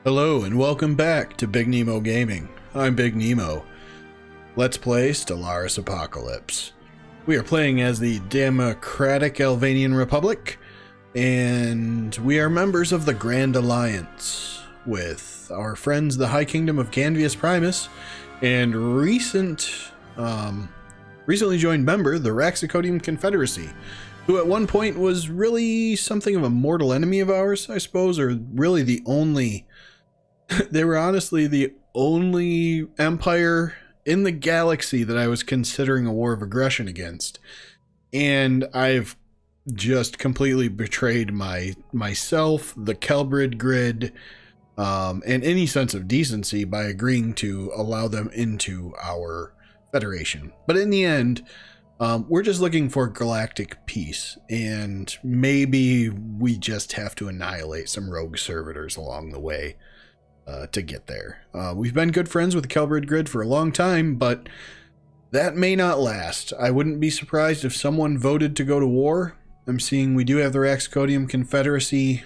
Hello and welcome back to Big Nemo Gaming. I'm Big Nemo. Let's play Stellaris Apocalypse. We are playing as the Democratic Alvanian Republic, and we are members of the Grand Alliance with our friends the High Kingdom of Ganvius Primus and recently joined member the Raxicodium Confederacy, who at one point was really something of a mortal enemy of ours, I suppose, or really the only... They were honestly the only empire in the galaxy that I was considering a war of aggression against. And I've just completely betrayed myself, the Kelbrid grid, and any sense of decency by agreeing to allow them into our federation. But in the end, we're just looking for galactic peace, and maybe we just have to annihilate some rogue servitors along the way. To get there. We've been good friends with the Kelbrid grid for a long time, but that may not last. I wouldn't be surprised if someone voted to go to war. I'm seeing we do have the Raxicodium Confederacy,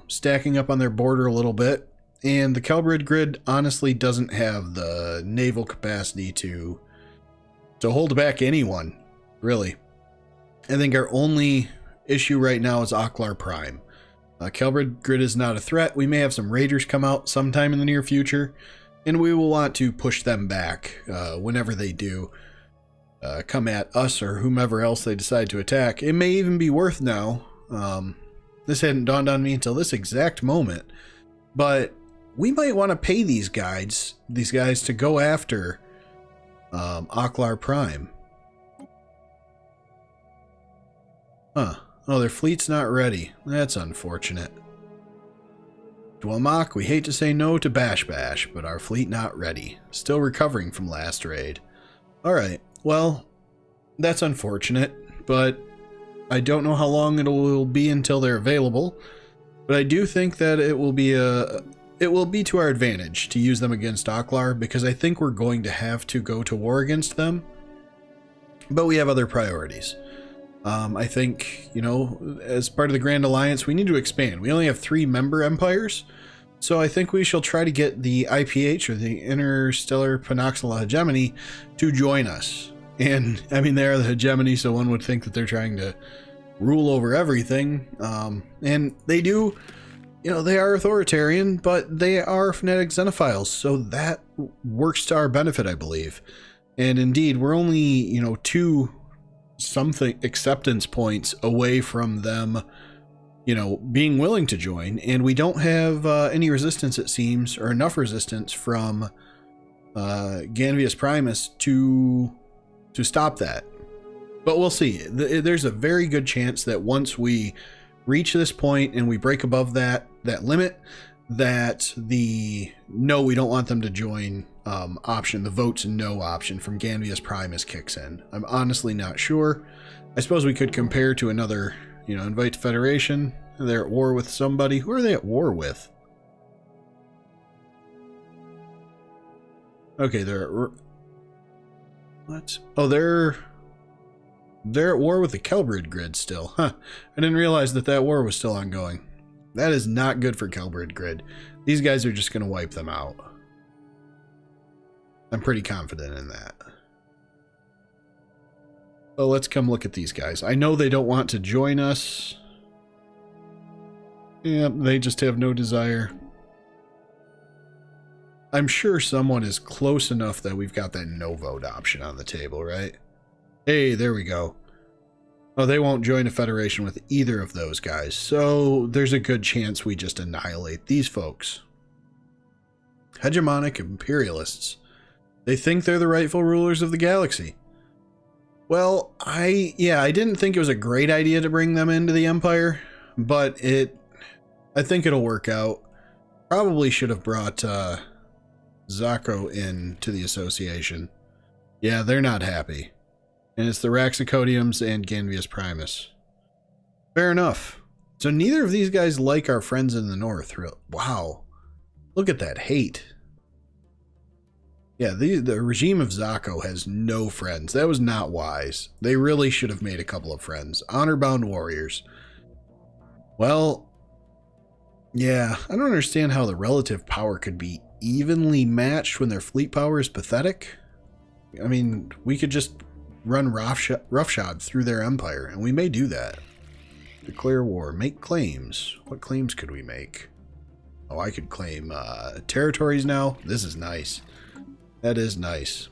stacking up on their border a little bit, and the Kelbrid grid honestly doesn't have the naval capacity to hold back anyone, really. I think our only issue right now is Aklar Prime. Kelbrid grid is not a threat. We may have some raiders come out sometime in the near future, and we will want to push them back whenever they do come at us or whomever else they decide to attack. It may even be worth now. This hadn't dawned on me until this exact moment, but we might want to pay these guys to go after Aklar Prime. Huh. Oh, their fleet's not ready. That's unfortunate. Dwelmak, we hate to say no to Bash Bash, but our fleet not ready. Still recovering from last raid. Alright, well, that's unfortunate, but I don't know how long it will be until they're available, but I do think that it will be to our advantage to use them against Aklar, because I think we're going to have to go to war against them, but we have other priorities. I think, as part of the Grand Alliance, we need to expand. We only have 3 member empires, so I think we shall try to get the IPH, or the Interstellar Penoxyla Hegemony, to join us. And, I mean, they are the hegemony, so one would think that they're trying to rule over everything. And they do, they are authoritarian, but they are phonetic xenophiles, so that works to our benefit, I believe. And indeed, we're only, 2 something acceptance points away from them, being willing to join, and we don't have any resistance, it seems, or enough resistance from Ganvius Primus to stop that. But we'll see. There's a very good chance that once we reach this point and we break above that limit, that the no, we don't want them to join option, the votes no option from Ganvius Primus kicks in. I'm honestly not sure. I suppose we could compare to another, invite to Federation. They're at war with somebody. Who are they at war with? Okay, what? Oh, they're at war with the Kelbrid grid still. Huh. I didn't realize that war was still ongoing. That is not good for Kelbrid grid. These guys are just going to wipe them out. I'm pretty confident in that. Well, let's come look at these guys. I know they don't want to join us. Yep, they just have no desire. I'm sure someone is close enough that we've got that no vote option on the table, right? Hey, there we go. Oh, they won't join a federation with either of those guys, so there's a good chance we just annihilate these folks. Hegemonic imperialists. They think they're the rightful rulers of the galaxy. Well, I didn't think it was a great idea to bring them into the Empire, but I think it'll work out. Probably should have brought Zako in to the association. Yeah, they're not happy. And it's the Raxicodiums and Ganvius Primus. Fair enough. So neither of these guys like our friends in the north. Wow. Look at that hate. Yeah, the regime of Zako has no friends. That was not wise. They really should have made a couple of friends. Honor-bound warriors. Well, Yeah, I don't understand how the relative power could be evenly matched when their fleet power is pathetic. I mean, we could just run roughshod through their empire, and we may do that. Declare war. Make claims. What claims could we make? Oh, I could claim territories now. This is nice. That is nice.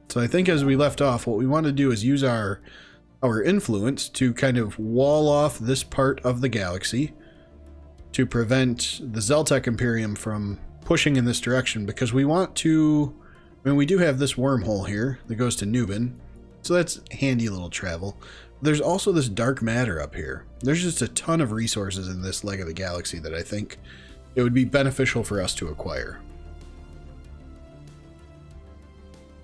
So I think as we left off, what we want to do is use our influence to kind of wall off this part of the galaxy to prevent the Zeltec Imperium from pushing in this direction, because we want to... I mean, we do have this wormhole here that goes to Nubin, so that's handy little travel. There's also this dark matter up here. There's just a ton of resources in this leg of the galaxy that I think it would be beneficial for us to acquire.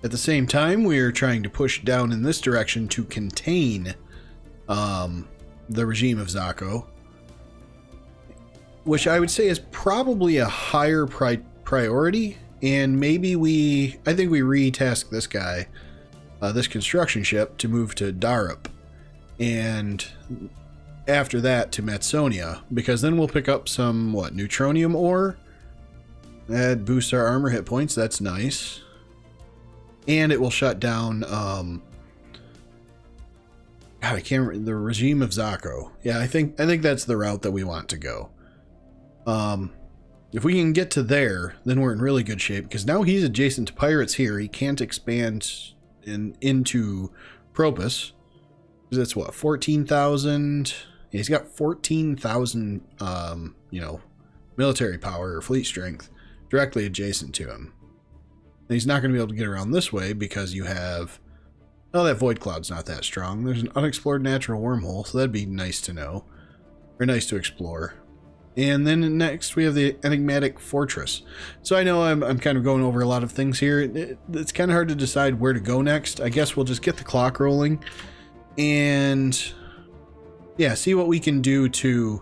At the same time, we are trying to push down in this direction to contain the regime of Zako, which I would say is probably a higher priority, and maybe I think we retask this guy, this construction ship, to move to Darup, and after that to Matsonia, because then we'll pick up some, neutronium ore. That boosts our armor hit points, that's nice. And it will shut down, God, I can't remember, the regime of Zako. Yeah, I think that's the route that we want to go. If we can get to there, then we're in really good shape, because now he's adjacent to pirates here. He can't expand into Propus, because it's what, 14,000? Yeah, he's got 14,000, military power or fleet strength directly adjacent to him. And he's not going to be able to get around this way because you have... Oh, that void cloud's not that strong. There's an unexplored natural wormhole, so that'd be nice to know. Or nice to explore. And then next we have the enigmatic fortress. So I know I'm kind of going over a lot of things here. It's kind of hard to decide where to go next. I guess we'll just get the clock rolling. And... yeah, see what we can do to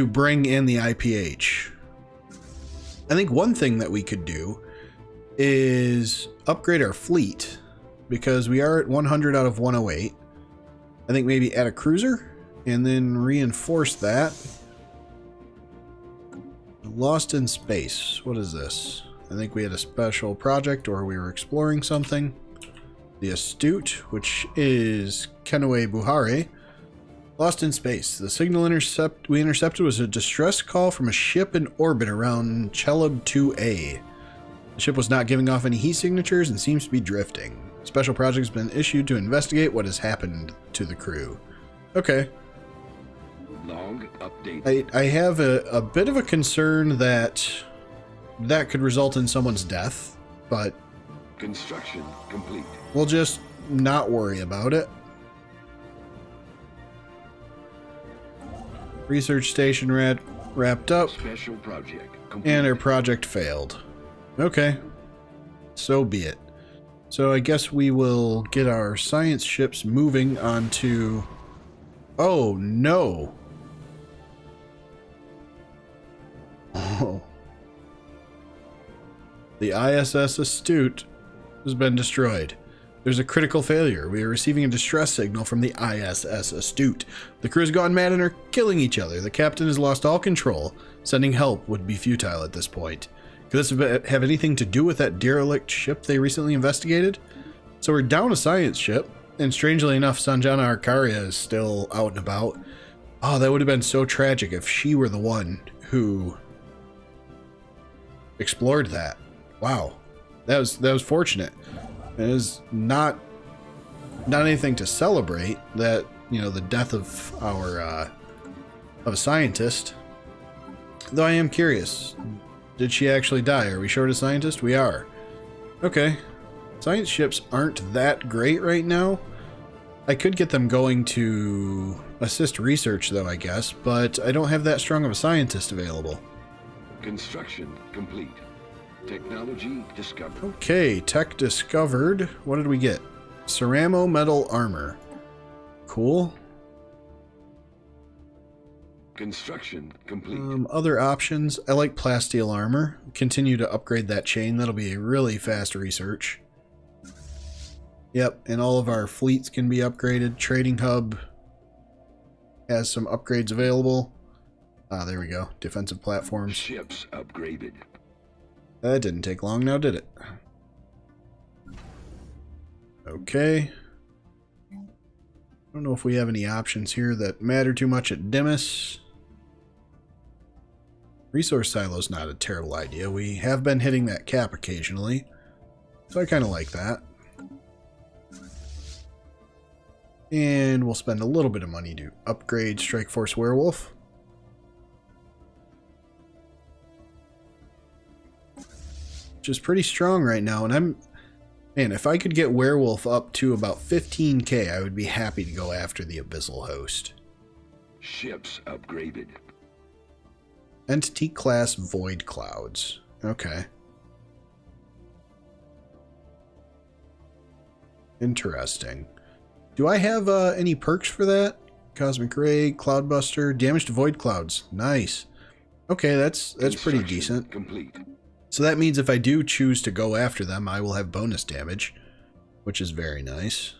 bring in the IPH. I think one thing that we could do is upgrade our fleet, because we are at 100 out of 108. I think maybe add a cruiser and then reinforce that. Lost in space. What is this? I think we had a special project, or we were exploring something. The Astute, which is Kenue Buhare. Lost in space. The signal we intercepted was a distress call from a ship in orbit around Chelub 2A. The ship was not giving off any heat signatures and seems to be drifting. Special project has been issued to investigate what has happened to the crew. Okay. Log update. I have a bit of a concern that could result in someone's death, but... construction complete. We'll just not worry about it. Research station wrapped up. Special project complete. And our project failed. Okay. So be it. So I guess we will get our science ships moving onto... Oh, no. Oh. The ISS Astute has been destroyed. There's a critical failure. We are receiving a distress signal from the ISS Astute. The crew has gone mad and are killing each other. The captain has lost all control. Sending help would be futile at this point. Could this have anything to do with that derelict ship they recently investigated? So we're down a science ship, and strangely enough, Sanjana Arcaria is still out and about. Oh, that would have been so tragic if she were the one who explored that. Wow. That was fortunate. It is not anything to celebrate, that, the death of our of a scientist. Though I am curious, did she actually die? Are we short a scientist? We are. Okay. Science ships aren't that great right now. I could get them going to assist research, though, I guess, but I don't have that strong of a scientist available. Construction complete. Technology discovered. Okay, tech discovered. What did we get? Ceramo metal armor. Cool. Construction complete. Other options. I like plasteel armor. Continue to upgrade that chain. That'll be a really fast research. Yep, and all of our fleets can be upgraded. Trading hub has some upgrades available. Ah, there we go. Defensive platforms. Ships upgraded. That didn't take long now, did it? Okay. I don't know if we have any options here that matter too much at Demis. Resource silo's not a terrible idea. We have been hitting that cap occasionally, so I kind of like that. And we'll spend a little bit of money to upgrade Strike Force Werewolf. Which is pretty strong right now, and man, if I could get Werewolf up to about 15k, I would be happy to go after the Abyssal Host. Ships upgraded. Entity class Void Clouds. Okay. Interesting. Do I have any perks for that? Cosmic Ray, Cloudbuster, Damage to Void Clouds. Nice. Okay, that's pretty decent. Complete. So that means if I do choose to go after them, I will have bonus damage, which is very nice.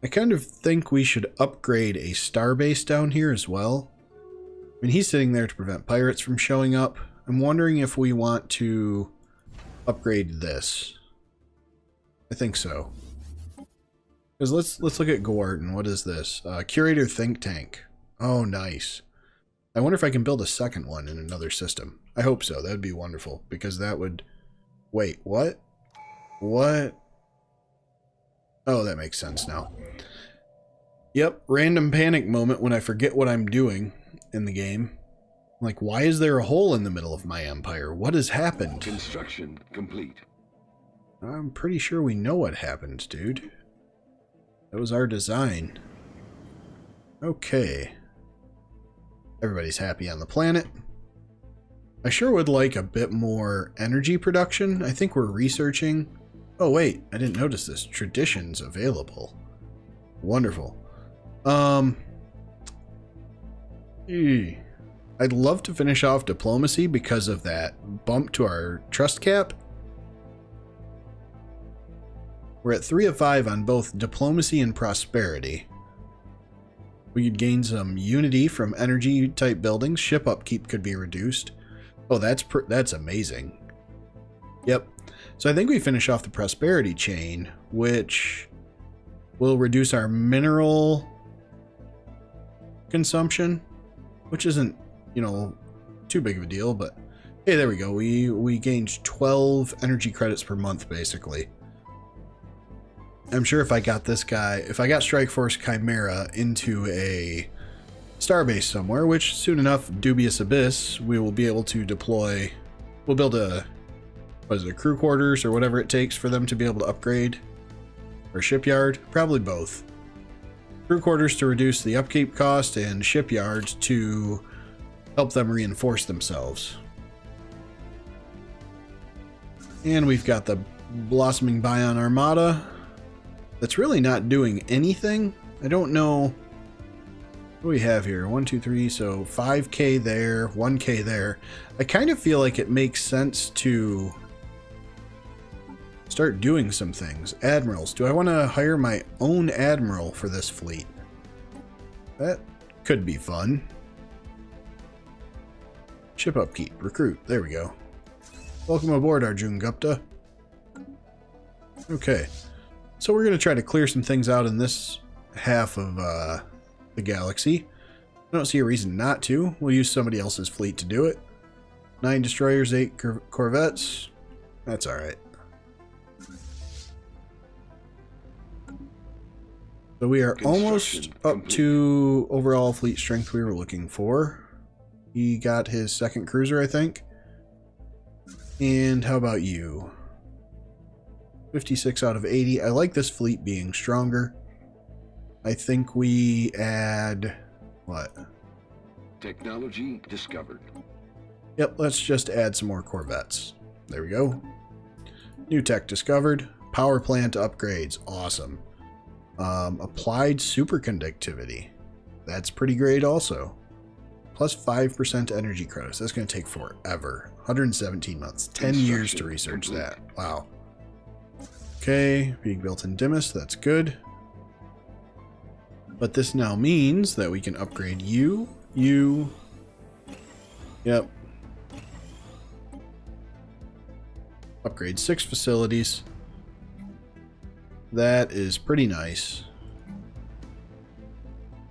I kind of think we should upgrade a starbase down here as well. I mean, he's sitting there to prevent pirates from showing up. I'm wondering if we want to upgrade this. I think so. Because let's look at Gorton. What is this? Curator Think Tank. Oh, nice. I wonder if I can build a second one in another system. I hope so. That would be wonderful, because that would... Wait, what? What? Oh, that makes sense now. Yep, random panic moment when I forget what I'm doing in the game. Like, why is there a hole in the middle of my empire? What has happened? Construction complete. I'm pretty sure we know what happened, dude. That was our design. Okay. Everybody's happy on the planet. I sure would like a bit more energy production. I think we're researching... Oh, wait. I didn't notice this. Traditions available. Wonderful. I'd love to finish off diplomacy because of that bump to our trust cap. We're at 3 of 5 on both diplomacy and prosperity. We could gain some unity from energy type buildings. Ship upkeep could be reduced. Oh, that's amazing. Yep. So I think we finish off the prosperity chain, which will reduce our mineral consumption, which isn't, you know, too big of a deal, but hey, there we go. We gained 12 energy credits per month, basically. I'm sure if I got this guy, if I got Strike Force Chimera into a starbase somewhere, which soon enough, Dubious Abyss, we will be able to deploy. We'll build a, what is it, crew quarters or whatever it takes for them to be able to upgrade. Or shipyard, probably both. Crew quarters to reduce the upkeep cost, and shipyards to help them reinforce themselves. And we've got the Blossoming Bion Armada. That's really not doing anything. I don't know what do we have here. 1, 2, 3, so 5k there, 1k there. I kind of feel like it makes sense to start doing some things. Admirals. Do I want to hire my own admiral for this fleet? That could be fun. Ship upkeep. Recruit. There we go. Welcome aboard, Arjun Gupta. Okay. So we're going to try to clear some things out in this half of the galaxy. I don't see a reason not to. We'll use somebody else's fleet to do it. 9 destroyers, 8 corvettes. That's alright. So we are almost up to overall fleet strength we were looking for. He got his second cruiser, I think. And how about you? 56 out of 80. I like this fleet being stronger. I think we add... what? Technology discovered. Yep, let's just add some more corvettes. There we go. New tech discovered. Power plant upgrades. Awesome. Applied superconductivity. That's pretty great also. Plus 5% energy credits. That's going to take forever. 117 months. 10 years to research that. Wow. Okay, being built in Demis, that's good. But this now means that we can upgrade you, Yep. Upgrade 6 facilities. That is pretty nice.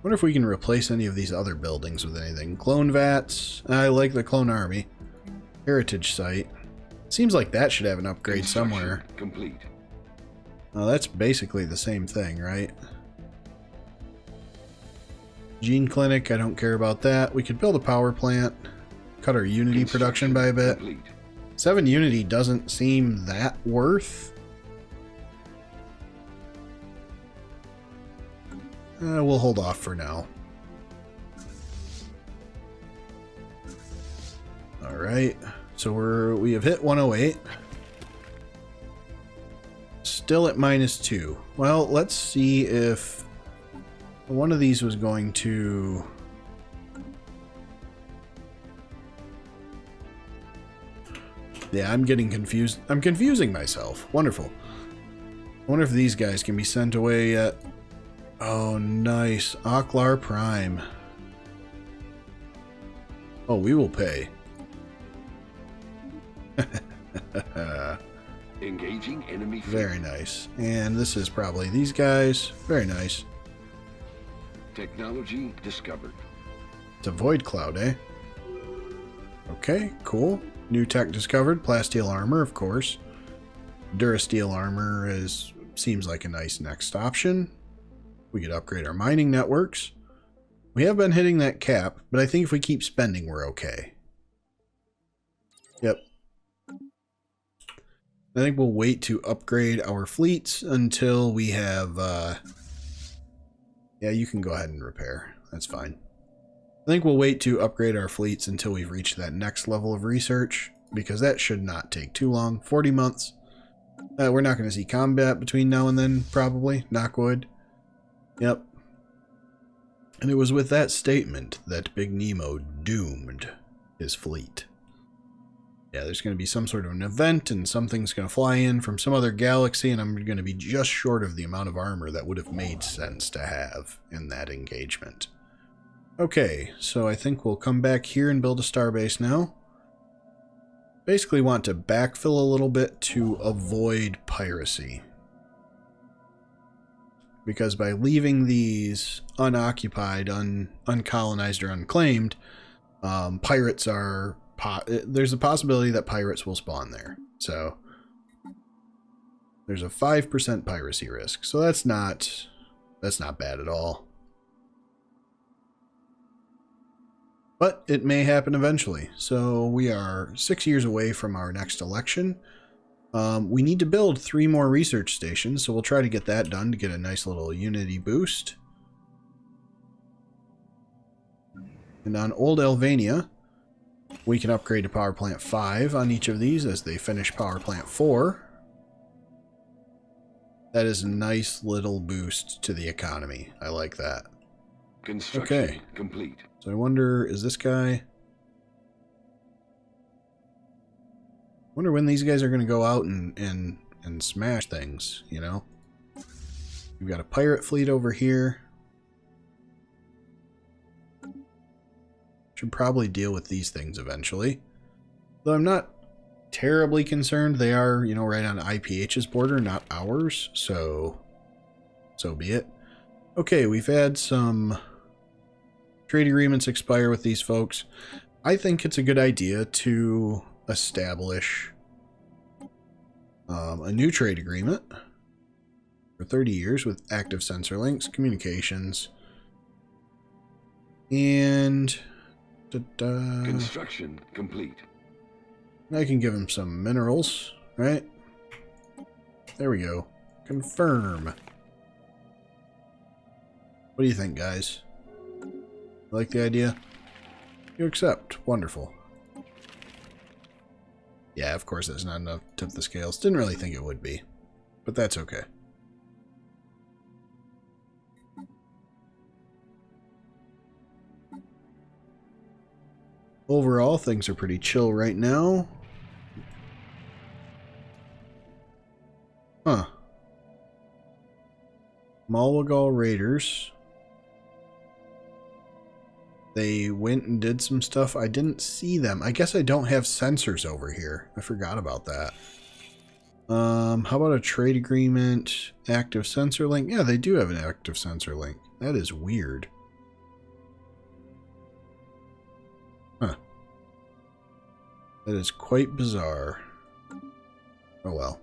Wonder if we can replace any of these other buildings with anything. Clone vats. I like the clone army. Heritage site. Seems like that should have an upgrade somewhere. Complete. Oh, that's basically the same thing, right? Gene clinic, I don't care about that. We could build a power plant. Cut our Unity production by a bit. Complete. 7 Unity doesn't seem that worth. We'll hold off for now. Alright, so we have hit 108. Still at -2. Well, let's see if one of these was going to... Yeah, I'm getting confused. I'm confusing myself. Wonderful. I wonder if these guys can be sent away yet. Oh, nice. Aklar Prime. Oh, we will pay. Engaging enemy fleet. Very nice. And this is probably these guys. Very nice. Technology discovered. It's a void cloud, eh? Okay, cool. New tech discovered. Plasteel armor, of course. Durasteel armor seems like a nice next option. We could upgrade our mining networks. We have been hitting that cap, but I think if we keep spending, we're okay. Yep. I think we'll wait to upgrade our fleets until we have... Yeah, you can go ahead and repair. That's fine. I think we'll wait to upgrade our fleets until we've reached that next level of research, because that should not take too long. 40 months. We're not going to see combat between now and then, probably. Knock wood. Yep. And it was with that statement that Big Nemo doomed his fleet. Yeah, there's going to be some sort of an event, and something's going to fly in from some other galaxy, and I'm going to be just short of the amount of armor that would have made sense to have in that engagement. Okay, so I think we'll come back here and build a starbase now. Basically want to backfill a little bit to avoid piracy. Because by leaving these unoccupied, uncolonized, or unclaimed, pirates are... there's a possibility that pirates will spawn there. So there's a 5% piracy risk. So that's not bad at all. But it may happen eventually. So we are 6 years away from our next election. We need to build 3 more research stations, so we'll try to get that done to get a nice little Unity boost. And on Old Alvania, we can upgrade to Power Plant 5 on each of these as they finish Power Plant 4. That is a nice little boost to the economy. I like that. Construction complete. So I wonder, is this guy... I wonder when these guys are going to go out and smash things, you know? We've got a pirate fleet over here. Should probably deal with these things eventually. Though I'm not terribly concerned. They are, you know, right on IPH's border, not ours. So be it. Okay, we've had some trade agreements expire with these folks. I think it's a good idea to establish a new trade agreement for 30 years with active sensor links, communications, and construction complete. I can give him some minerals, right? There we go. Confirm. What do you think, guys? Like the idea? You accept. Wonderful. Yeah, of course that's not enough to tip the scales. Didn't really think it would be, but that's okay. Overall, things are pretty chill right now. Huh. Malwagal Raiders. They went and did some stuff. I didn't see them. I guess I don't have sensors over here. I forgot about that. How about a trade agreement? Active sensor link? Yeah, they do have an active sensor link. That is weird. Huh. That is quite bizarre. Oh well.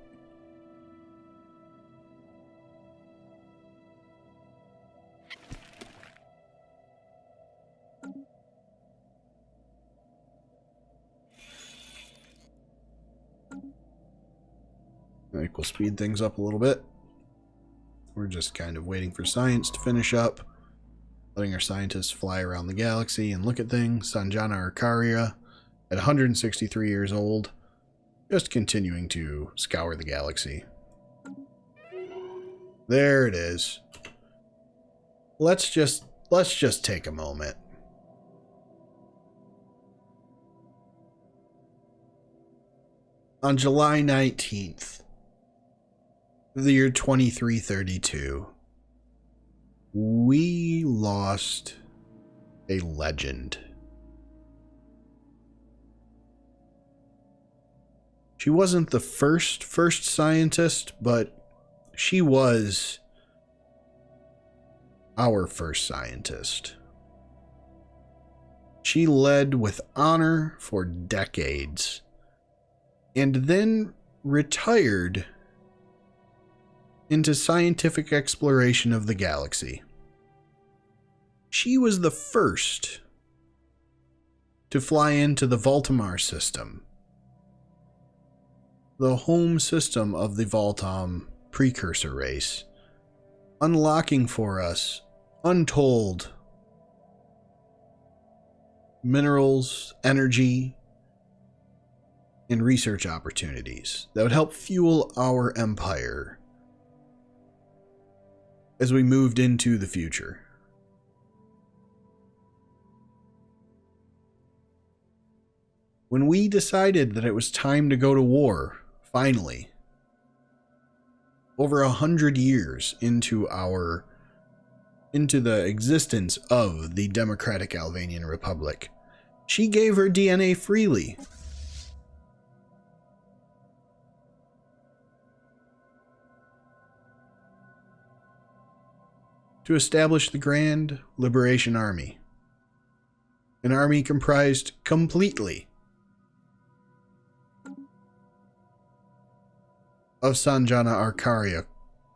I think we'll speed things up a little bit. We're just kind of waiting for science to finish up. Letting our scientists fly around the galaxy and look at things. Sanjana Arcaria, at 163 years old, just continuing to scour the galaxy. There it is. Let's just take a moment. On July 19th, the year 2332, we lost a legend. She wasn't the first scientist, but she was our first scientist. She led with honor for decades, and then retired into scientific exploration of the galaxy. She was the first to fly into the Voltamar system, the home system of the Voltam precursor race, unlocking for us untold minerals, energy, and research opportunities that would help fuel our empire as we moved into the future. When we decided that it was time to go to war, finally, over 100 years into the existence of the Democratic Alvanian Republic, she gave her DNA freely. To establish the Grand Liberation Army. An army comprised completely of Sanjana Arcaria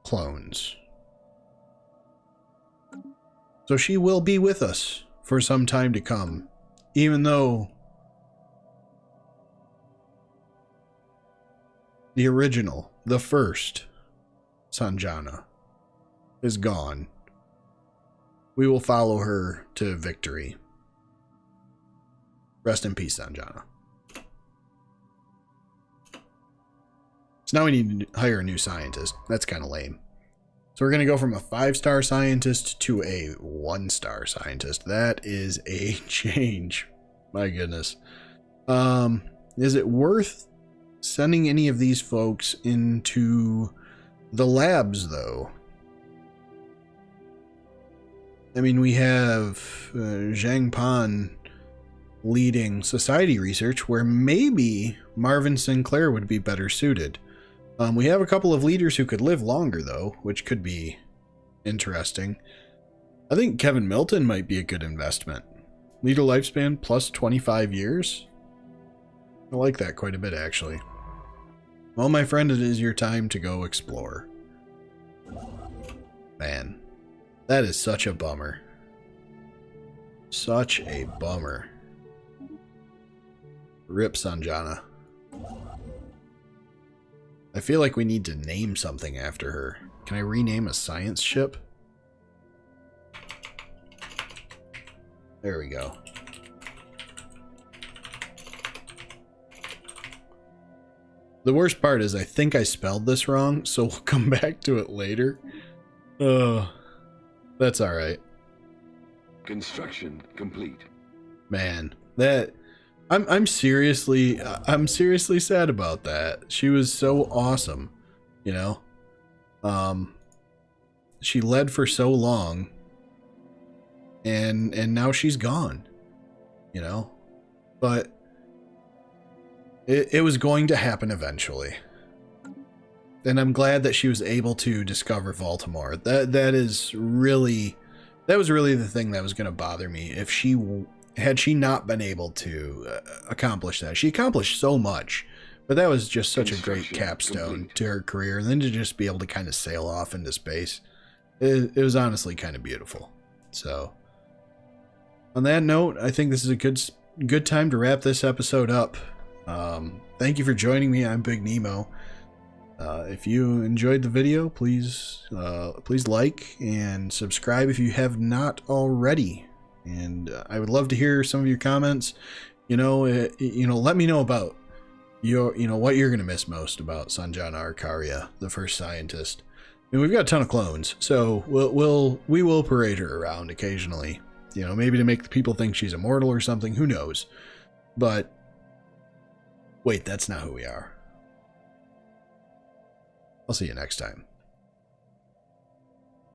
clones. So she will be with us for some time to come, even though the original, the first Sanjana is gone. We will follow her to victory. Rest in peace, Sanjana. So now we need to hire a new scientist. That's kind of lame. So we're going to go from a 5-star scientist to a 1-star scientist. That is a change. My goodness. Is it worth sending any of these folks into the labs, though? I mean, we have Zhang Pan leading society research, where maybe Marvin Sinclair would be better suited. We have a couple of leaders who could live longer, though, which could be interesting. I think Kevin Milton might be a good investment. Leader lifespan plus 25 years. I like that quite a bit, actually. Well, my friend, it is your time to go explore. Man, that is such a bummer. Such a bummer. Rip Sanjana. I feel like we need to name something after her. Can I rename a science ship? There we go. The worst part is I think I spelled this wrong, so we'll come back to it later. That's alright. Construction complete. Man, that... I'm seriously sad about that. She was so awesome, you know? She led for so long. and now she's gone, you know. But it was going to happen eventually, and I'm glad that she was able to discover Baltimore. That was really the thing that was going to bother me. If she had not been able to accomplish that. She accomplished so much, but that was just such a great capstone to her career. And then to just be able to kind of sail off into space, it was honestly kind of beautiful. So on that note, I think this is a good time to wrap this episode up. Thank you for joining me. I'm Big Nemo. If you enjoyed the video, please like and subscribe if you have not already. And I would love to hear some of your comments. Let me know about what you're gonna miss most about Sanjana Arcaria, the first scientist. I mean, we've got a ton of clones, so we will parade her around occasionally. Maybe to make the people think she's immortal or something. Who knows? But wait, that's not who we are. I'll see you next time.